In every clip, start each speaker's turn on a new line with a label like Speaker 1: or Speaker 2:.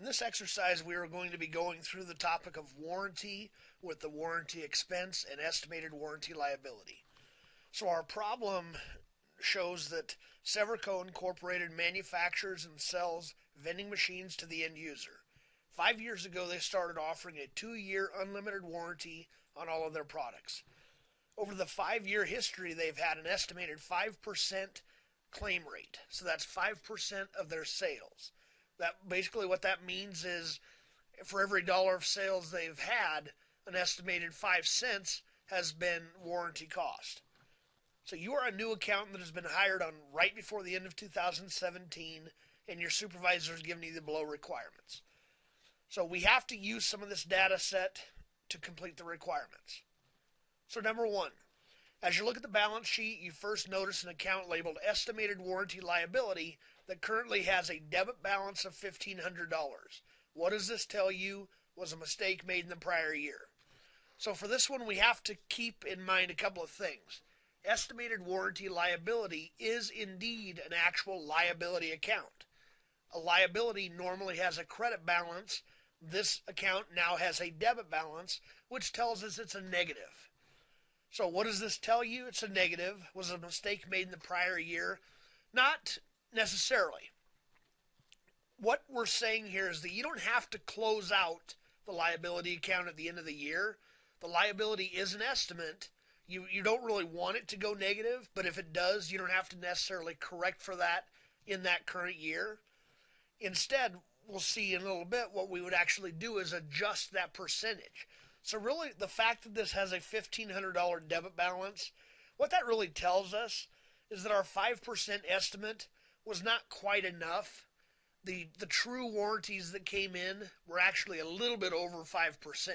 Speaker 1: this exercise, we are going to be going through the topic of warranty with the warranty expense and estimated warranty liability. So our problem shows that Severson Incorporated manufactures and sells vending machines to the end user. 5 years ago, they started offering a 2-year unlimited warranty on all of their products. Over the 5-year history, they've had an estimated 5% claim rate. So that's 5% of their sales. That basically what that means is for every dollar of sales they've had, an estimated 5 cents has been warranty cost. So you are a new accountant that has been hired on right before the end of 2017, and your supervisor is giving you the below requirements. So we have to use some of this data set to complete the requirements. So number one, as you look at the balance sheet, you first notice an account labeled Estimated Warranty Liability that currently has a debit balance of $1,500. What does this tell you was a mistake made in the prior year? So for this one, we have to keep in mind a couple of things. Estimated Warranty Liability is indeed an actual liability account. A liability normally has a credit balance. This account now has a debit balance, which tells us it's a negative. So what does this tell you? It's a negative. Was a mistake made in the prior year? Not necessarily. What we're saying here is that you don't have to close out the liability account at the end of the year. The liability is an estimate. You don't really want it to go negative, but if it does, you don't have to necessarily correct for that in that current year. Instead, we'll see in a little bit what we would actually do is adjust that percentage. So really, the fact that this has a $1,500 debit balance, what that really tells us is that our 5% estimate was not quite enough. The true warranties that came in were actually a little bit over 5%.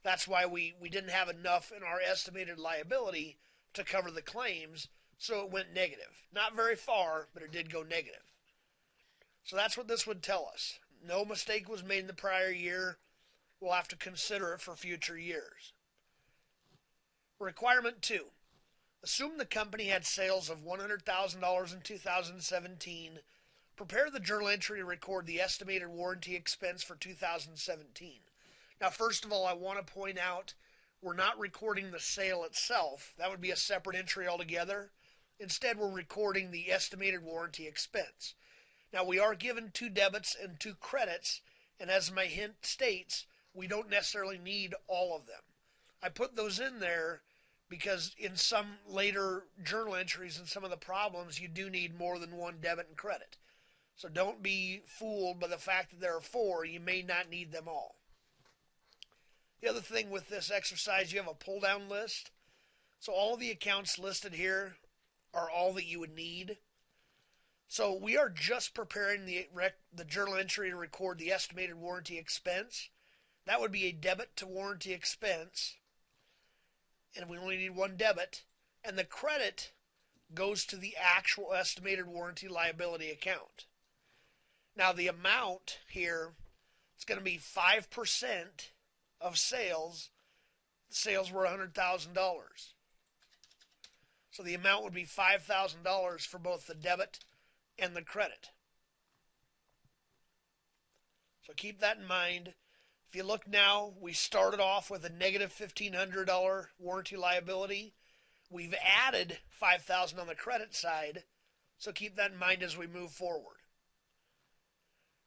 Speaker 1: That's why we didn't have enough in our estimated liability to cover the claims, so it went negative. Not very far, but it did go negative. So that's what this would tell us. No mistake was made in the prior year. We'll have to consider it for future years. Requirement 2. Assume the company had sales of $100,000 in 2017. Prepare the journal entry to record the estimated warranty expense for 2017. Now, first of all, I want to point out we're not recording the sale itself. That would be a separate entry altogether. Instead, we're recording the estimated warranty expense. Now, we are given 2 debits and 2 credits, and as my hint states, we don't necessarily need all of them. I put those in there because in some later journal entries and some of the problems, you do need more than 1 debit and credit. So don't be fooled by the fact that there are 4. You may not need them all. The other thing with this exercise, you have a pull-down list. So all the accounts listed here are all that you would need. So we are just preparing the journal entry to record the estimated warranty expense. That would be a debit to warranty expense. And we only need 1 debit. And the credit goes to the actual estimated warranty liability account. Now the amount here is going to be 5% of sales. Sales were $100,000. So the amount would be $5,000 for both the debit and the credit. So keep that in mind. If you look now, we started off with a negative $1,500 warranty liability. We've added $5,000 on the credit side, so keep that in mind as we move forward.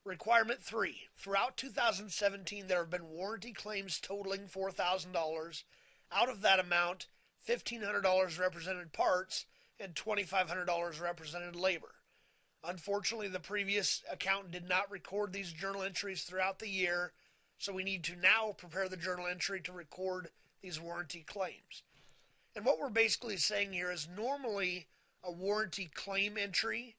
Speaker 1: Requirement 3. Throughout 2017, there have been warranty claims totaling $4,000. Out of that amount, $1,500 represented parts and $2,500 represented labor. Unfortunately, the previous accountant did not record these journal entries throughout the year, so we need to now prepare the journal entry to record these warranty claims. And what we're basically saying here is normally a warranty claim entry,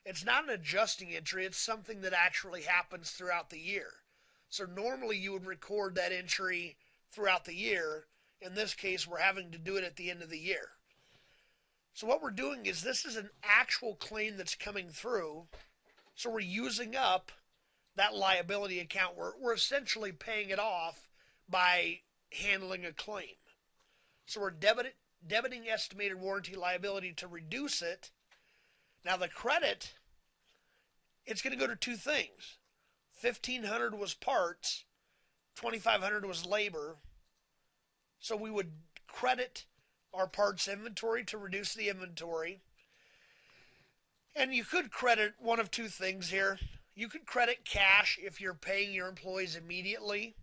Speaker 1: it's not an adjusting entry, it's something that actually happens throughout the year. So normally you would record that entry throughout the year. In this case, we're having to do it at the end of the year. So what we're doing is this is an actual claim that's coming through, so we're using up that liability account. We're essentially paying it off by handling a claim. So we're debiting estimated warranty liability to reduce it. Now the credit, it's going to go to 2 things. $1,500 was parts, $2,500 was labor. So we would credit our parts inventory to reduce the inventory. And you could credit one of two things here. You could credit cash if you're paying your employees immediately,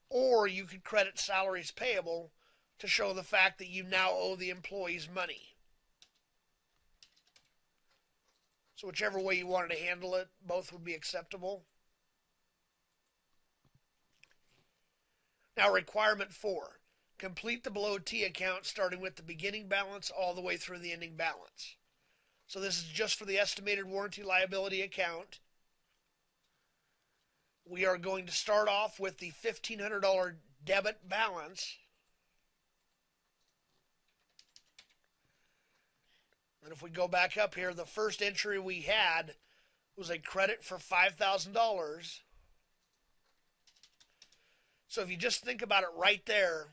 Speaker 1: or you could credit salaries payable to show the fact that you now owe the employees money. So whichever way you wanted to handle it, both would be acceptable. Now, requirement 4. Complete the below T account starting with the beginning balance all the way through the ending balance. So this is just for the estimated warranty liability account. We are going to start off with the $1,500 debit balance. And if we go back up here, the first entry we had was a credit for $5,000. So if you just think about it right there,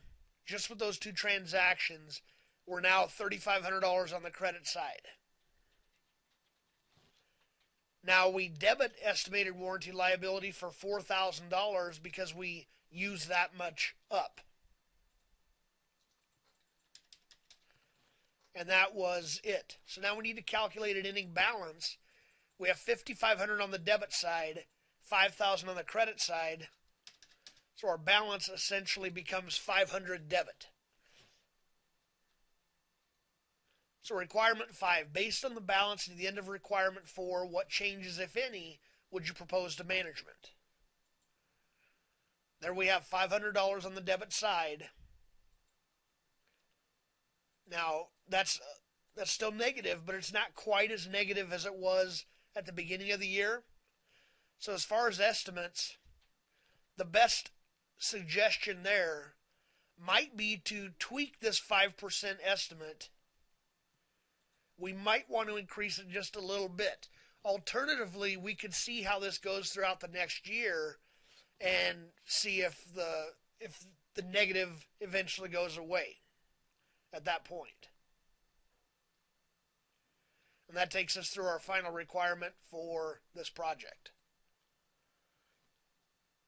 Speaker 1: just with those two transactions, we're now $3,500 on the credit side. Now we debit estimated warranty liability for $4,000 because we use that much up. And that was it. So now we need to calculate an ending balance. We have $5,500 on the debit side, $5,000 on the credit side. So our balance essentially becomes $500 debit. So requirement 5, based on the balance at the end of requirement 4, what changes, if any, would you propose to management? There we have $500 on the debit side. Now, that's still negative, but it's not quite as negative as it was at the beginning of the year. So as far as estimates, the best suggestion there might be to tweak this 5% estimate. We might want to increase it just a little bit. Alternatively, we could see how this goes throughout the next year and see if the negative eventually goes away at that point. And that takes us through our final requirement for this project.